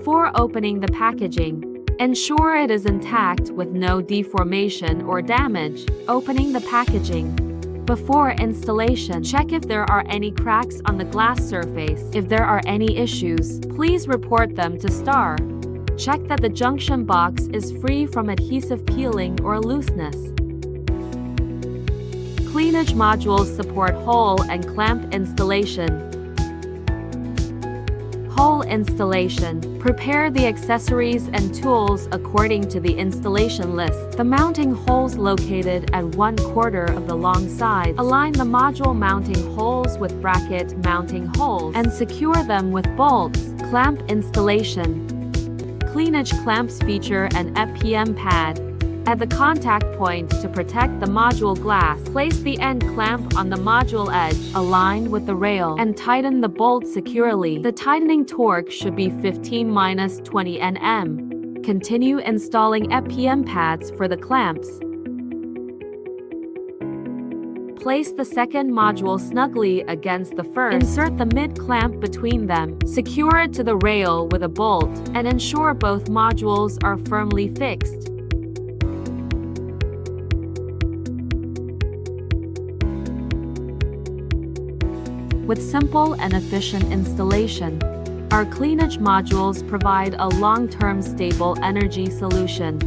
Before opening the packaging, ensure it is intact with no deformation or damage. Opening the packaging. Before installation, check if there are any cracks on the glass surface. If there are any issues, please report them to Gstar. Check that the junction box is free from adhesive peeling or looseness. CleanEdge modules support hole and clamp installation. Hole installation. Prepare the accessories and tools according to the installation list. The mounting holes located at 1/4 of the long sides. Align the module mounting holes with bracket mounting holes and secure them with bolts. Clamp installation. CleanEdge clamps feature an EPDM pad at the contact point to protect the module glass. Place the end clamp on the module edge, aligned with the rail, and tighten the bolt securely. The tightening torque should be 15–20 Nm. Continue installing EPDM pads for the clamps. Place the second module snugly against the first. Insert the mid-clamp between them. Secure it to the rail with a bolt, and ensure both modules are firmly fixed. With simple and efficient installation, our CleanEdge modules provide a long-term stable energy solution.